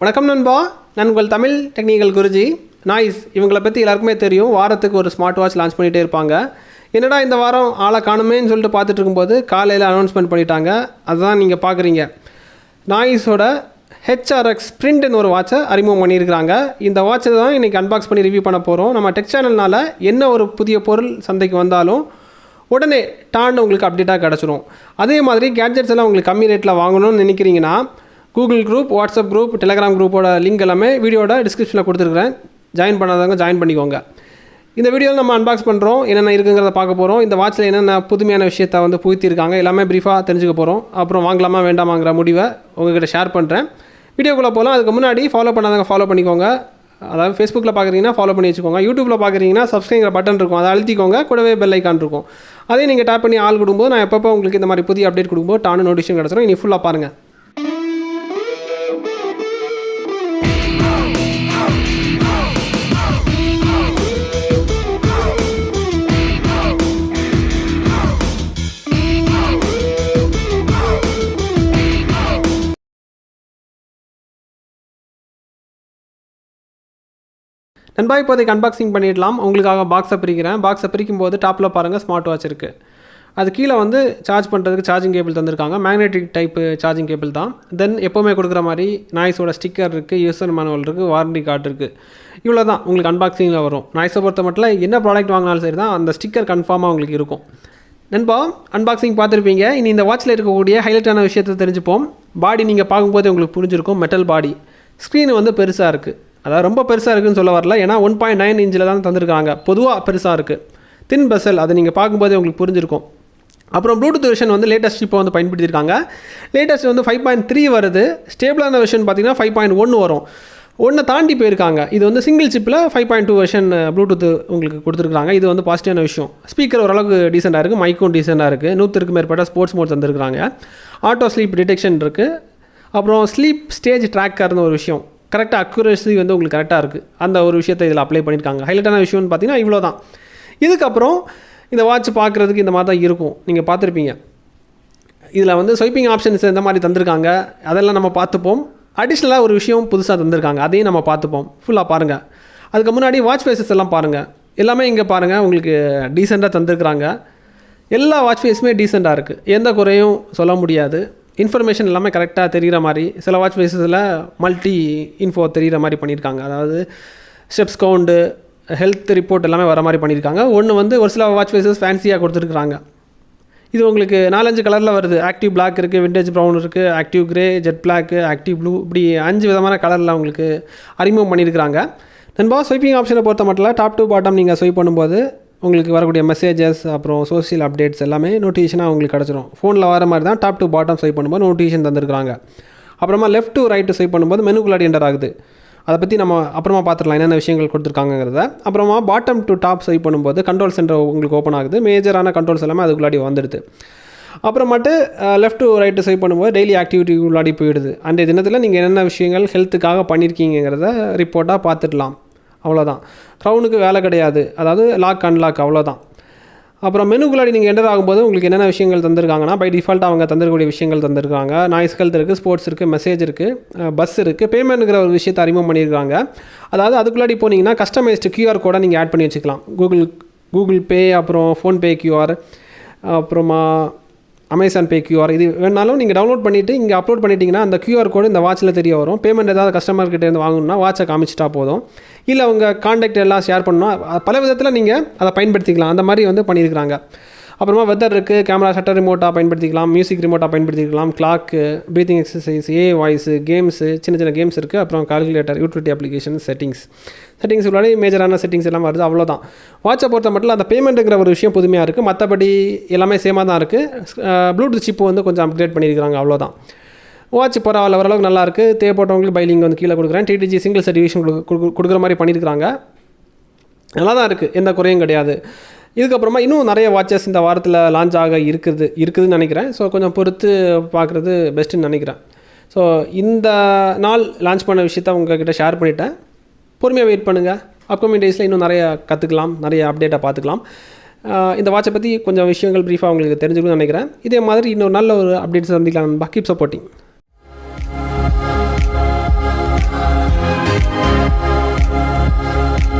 வணக்கம் நண்பா, நான் உங்கள் தமிழ் டெக்னிக்கல் குருஜி. நாய்ஸ் இவங்களை பற்றி எல்லாருக்குமே தெரியும். வாரத்துக்கு ஒரு ஸ்மார்ட் வாட்ச் லான்ச் பண்ணிகிட்டே இருப்பாங்க. என்னடா இந்த வாரம் ஆளை காணுமேன்னு சொல்லிட்டு பார்த்துட்டு இருக்கும்போது காலையில் அனௌன்ஸ்மெண்ட் பண்ணிட்டாங்க. அதுதான் நீங்கள் பார்க்குறீங்க. நாய்ஸோட HRX ஸ்ப்ரிண்ட்னு ஒரு வாட்சை அறிமுகம் பண்ணியிருக்கிறாங்க. இந்த வாட்சை தான் இன்றைக்கி அன்பாக்ஸ் பண்ணி ரிவ்யூ பண்ண போகிறோம். நம்ம டெக் சேனல்னால் என்ன ஒரு புதிய பொருள் சந்தைக்கு வந்தாலும் உடனே உங்களுக்கு அப்டேட்டாக கிடச்சிரும். அதே மாதிரி கேட்ஜெட்ஸ் எல்லாம் உங்களுக்கு கம்மி ரேட்டில் வாங்கணும்னு நினைக்கிறீங்கன்னா Google group, WhatsApp group, Telegram குரூப்போட லிங்க் எல்லாமே வீடியோட டிஸ்கிரிப்ஷனில் கொடுத்துருக்குறேன். ஜாயின் பண்ணாதவங்க ஜாயின் பண்ணிக்கோங்க. இந்த வீடியோவில் நம்ம அன்பாக்ஸ் பண்ணுறோம், என்னென்ன இருக்குங்கிறத பார்க்க போகிறோம். இந்த வாட்சில் என்னென்ன புதுமையான விஷயத்தை புகுத்திருக்காங்க எல்லாமே ப்ரீஃபாக தெரிஞ்சுக்க போகிறோம். அப்புறம் வாங்கலாமா வேண்டாமாங்கிற முடிவை உங்கள்கிட்ட ஷேர் பண்ணுறேன். வீடியோக்குள்ளே போகலாம். அதுக்கு முன்னாடி ஃபாலோ பண்ணாதவங்க ஃபாலோ பண்ணிக்கோங்க. அதாவது ஃபேஸ்புக்கில் பார்க்குறீங்கன்னா ஃபாலோ பண்ணி வச்சுக்கோங்க. யூடியூப்பில் பார்க்குறீங்கன்னா சப்ஸ்கிரைப் பட்டன் இருக்கும், அதை அழுத்திக்கோங்க. கூடவே பெல் ஐக்கான் இருக்கும், அதையும் நீங்கள் டேப் பண்ணி ஆள் கொடுக்கும்போது நான் எப்பப்போ உங்களுக்கு இந்த மாதிரி புதிய அப்டேட் கொடுக்கும்போது டானு நோட்டிஃபிகேஷன் கிடச்சிடும். இனி ஃபுல்லாக பாருங்கள். நண்பா, இப்போதைக்கு அன்பாக்சிங் பண்ணிடலாம். உங்களுக்காக பாக்ஸை பிரிக்கிறேன். பாக்ஸை பிரிக்கும் போது டாப்பில் பாருங்கள் ஸ்மார்ட் வாட்ச் இருக்குது. அது கீழே சார்ஜ் பண்ணுறதுக்கு சார்ஜிங் கேபிள் தந்திருக்காங்க. மேக்னெட்டிக் டைப்பு சார்ஜிங் கேபிள் தான். தென் எப்போவுமே கொடுக்குற மாதிரி நாய்ஸோட ஸ்டிக்கர் இருக்குது, யூசர் மேனுவல் இருக்குது, வாரண்டி கார்டு இருக்குது. இவ்வளோ தான் உங்களுக்கு அன்பாக்சிங்கில் வரும். நாய்ஸை பொறுத்த மட்டும் என்ன ப்ராடக்ட் வாங்கினாலும் சரி தான் அந்த ஸ்டிக்கர் கன்ஃபார்மாக உங்களுக்கு இருக்கும். நண்பா, அன்பாக்சிங் பார்த்துருப்பீங்க. இனி இந்த வாட்சில் இருக்கக்கூடிய ஹைலைட்டான விஷயத்தை தெரிஞ்சுப்போம். பாடி நீங்கள் பார்க்கும்போது உங்களுக்கு புரிஞ்சிருக்கும். Metal body. ஸ்க்ரீன் பெருசாக இருக்குது. அதாவது ரொம்ப பெருசாக இருக்குதுன்னு சொல்ல வரல, ஏன்னா 1.9 இன்ச்சில் தான் தந்திருக்காங்க. பொதுவாக பெருசாக இருக்குது. தின் பெசல், அதை நீங்கள் பார்க்கும்போதே உங்களுக்கு புரிஞ்சிருக்கும். அப்புறம் ப்ளூடூத் வெர்ஷன் லேட்டஸ்ட் இப்போ பயன்படுத்தியிருக்காங்க. லேட்டஸ்ட் 5.3 வருது. ஸ்டேபிளான வெர்ஷன் பார்த்தீங்கன்னா 5.1 வரும். ஒன்றை தாண்டி போயிருக்காங்க. இது சிங்கிள் சிப்பில் 5.2 வெர்ஷன் ப்ளூடூத் உங்களுக்கு கொடுத்துருக்காங்க. இது பாசிட்டிவான விஷயம். ஸ்பீக்கர் ஓரளவுக்கு டீசெண்டாக இருக்குது. மைக்கும் டீசெண்டாக இருக்குது. 100க்கு மேற்பட்ட ஸ்போர்ட்ஸ் மோட் தந்திருக்காங்க. ஆட்டோ ஸ்லீப் டிடெக்ஷன் இருக்குது. அப்புறம் ஸ்லீப் ஸ்டேஜ் ட்ராக்கர்னு ஒரு விஷயம், கரெக்டாக அக்யூரசி உங்களுக்கு கரெக்டாக இருக்குது. அந்த ஒரு விஷயத்தை இதில் அப்ளை பண்ணியிருக்காங்க. ஹைலைட்டான விஷயம்னு பார்த்தீங்கன்னா இவ்வளோ தான். இதுக்கப்புறம் இந்த வாட்ச் பார்க்குறதுக்கு இந்த மாதிரி தான் இருக்கும். நீங்கள் பார்த்துருப்பீங்க. இதில் ஸ்வைப்பிங் ஆப்ஷன்ஸ் இந்த மாதிரி தந்திருக்காங்க. அதெல்லாம் நம்ம பார்த்துப்போம். அடிஷ்னலாக ஒரு விஷயம் புதுசாக தந்திருக்காங்க, அதையும் நம்ம பார்த்துப்போம். ஃபுல்லாக பாருங்கள். அதுக்கு முன்னாடி வாட்ச் ஃபேஸஸ் எல்லாம் பாருங்கள். எல்லாமே இங்கே பாருங்கள், உங்களுக்கு டீசெண்டாக தந்திருக்கிறாங்க. எல்லா வாட்ச் ஃபேஸுமே டீசெண்டாக இருக்குது. எந்த குறையும் சொல்ல முடியாது. இன்ஃபர்மேஷன் எல்லாமே கரெக்டாக தெரிகிற மாதிரி. சில வாட்ச் ஃபேஸஸில் மல்டி இன்ஃபோ தெரிகிற மாதிரி பண்ணியிருக்காங்க. அதாவது ஸ்டெப்ஸ் கவுண்டு, ஹெல்த் ரிப்போர்ட் எல்லாமே வர மாதிரி பண்ணியிருக்காங்க. ஒரு சில வாட்ச் ஃபேஸஸ் ஃபேன்சியாக கொடுத்துருக்குறாங்க. இது உங்களுக்கு 4-5 கலரில் வருது. ஆக்டிவ் பிளாக் இருக்குது, விண்டேஜ் ப்ரௌன் இருக்குது, active grey, jet black, active blue, இப்படி 5 விதமான கலரில் உங்களுக்கு அறிமுகம் பண்ணியிருக்கிறாங்க. நண்பா, ஸ்வைப்பிங் ஆப்ஷனை பொறுத்த மட்டும் டாப் டு பாட்டம் நீங்கள் ஸ்வைப் பண்ணும்போது உங்களுக்கு வரக்கூடிய மெசேஜஸ், அப்புறம் சோஷியல் அப்டேட்ஸ் எல்லாமே நோட்டிஃபிகேஷனாக உங்களுக்கு கிடச்சிரும். ஃபோனில் வர மாதிரி தான் டாப் டு பாட்டம் ஸ்வைப் பண்ணும்போது நோட்டிஃபிகேஷன் தந்திருக்காங்க. அப்புறமா லெஃப்ட் டு ரைட்டு ஸ்வைப் பண்ணும்போது மெனுக்குள்ளாடி என்டர் ஆகுது. அதை பற்றி நம்ம அப்புறமா பார்த்துக்கலாம் என்னென்ன விஷயங்கள் கொடுத்துருக்காங்கிறத. அப்புறமா பாட்டம் டு டாப் ஸ்வைப் பண்ணும்போது கண்ட்ரோல் சென்டர் உங்களுக்கு ஓப்பன் ஆகுது. மேஜரான கண்ட்ரோல்ஸ் எல்லாமே அதுக்குள்ளாடி வந்துடுது. அப்புறமட்டு லெஃப்ட் டு ரைட்டு ஸ்வைப் பண்ணும்போது டெய்லி ஆக்டிவிட்டி உள்ளாடி போயிடுது. அன்றைய தினத்தில் நீங்கள் என்னென்ன விஷயங்கள் ஹெல்த்துக்காக பண்ணியிருக்கீங்கிறத ரிப்போர்ட்டாக பார்த்துடலாம். அவ்வளோதான். க்ரௌனுக்கு வேலை கிடையாது. அதாவது லாக் அன்லாக், அவ்வளோதான். அப்புறம் மெனுக்குள்ளாடி நீங்கள் என்டர் ஆகும்போது உங்களுக்கு என்னென்ன விஷயங்கள் தந்திருக்காங்கன்னா பை டிஃபால்ட் அவங்க தந்திருக்கக்கூடிய விஷயங்கள் தந்திருக்காங்க. நாய்ஸ் ஹெல்த் இருக்குது, ஸ்போர்ட்ஸ் இருக்குது, மெசேஜ் இருக்குது, பஸ் இருக்குது, பேமெண்ட்டுங்கிற ஒரு விஷயத்தை அறிமுகம் பண்ணியிருக்காங்க. அதாவது அதுக்குள்ளாடி போனீங்கன்னா கஸ்டமைஸ்டு QR கோடை நீங்கள் ஆட் பண்ணி வச்சுக்கலாம். கூகுள் பே, அப்புறம் ஃபோன்பே QR, அப்புறமா அமேசான் பே QR, இது வேணாலும் நீங்கள் டவுன்லோட் பண்ணிவிட்டு இங்கே அப்லோட் பண்ணிட்டீங்கன்னா அந்த QR கோடு இந்த வாட்சில் தெரிய வரும். பேமெண்ட் ஏதாவது கஸ்டமர்கிட்டேருந்து வாங்கணும்னா வாட்சை காமிச்சிட்டா போதும். இல்லை அவங்க கான்டாக்ட் எல்லாம் ஷேர் பண்ணணும். பல விதத்தில் நீங்கள் அதை பயன்படுத்திக்கலாம். அந்த மாதிரி பண்ணியிருக்கிறாங்க. அப்புறமா வெதர் இருக்குது, கேமரா ஷட்டர் ரிமோட்டாக பயன்படுத்திக்கலாம், மியூசிக் ரிமோட்டாக பயன்படுத்திக்கலாம், clock, breathing exercise, voice, games, சின்ன கேம்ஸ் இருக்குது. அப்புறம் கால்குலேட்டர், யூட்டிலிட்டி அப்ளிகேஷன், செட்டிங்ஸ் உள்ளாடி மேஜரான செட்டிங்ஸ் எல்லாம் வருது. அவ்வளோதான். வாட்சை பொறுத்த மட்டும் அந்த பேமெண்ட்டுங்கிற ஒரு விஷயம் புதுமையாக இருக்குது. மற்றபடி எல்லாமே சேமாக தான் இருக்குது. ப்ளூடூத் சிப்பு கொஞ்சம் அப்கிரேட் பண்ணியிருக்கிறாங்க. அவ்வளோதான். வாட்ச் பரவாயில்ல, ஓரளவுக்கு நல்லாயிருக்கு. தேவைப்பட்டவங்களுக்கு பைலிங் கீழே கொடுக்குறேன். TTG சிங்கிள் சர்டிஃபிகேஷன் கொடுக்குற மாதிரி பண்ணியிருக்கிறாங்க. நல்லா தான் இருக்குது, எந்த குறையும் கிடையாது. இதுக்கப்புறமா இன்னும் நிறைய வாட்சஸ் இந்த வாரத்தில் லான்ச் ஆக இருக்குதுன்னு நினைக்கிறேன். ஸோ கொஞ்சம் பொறுத்து பார்க்குறது பெஸ்ட்டுன்னு நினைக்கிறேன். ஸோ இந்த நாள் லான்ச் பண்ண விஷயத்த உங்கள்கிட்ட ஷேர் பண்ணிட்டேன். பொறுமையாக வெயிட் பண்ணுங்கள். அப்கமிங் டேஸில் இன்னும் நிறைய கற்றுக்கலாம், நிறைய அப்டேட்டாக பார்த்துக்கலாம். இந்த வாட்சை பற்றி கொஞ்சம் விஷயங்கள் ப்ரீஃபாக உங்களுக்கு தெரிஞ்சுக்கணும்னு நினைக்கிறேன். இதே மாதிரி இன்னொரு நல்ல ஒரு அப்டேட்ஸ் சந்திக்கலாம். Keep supporting.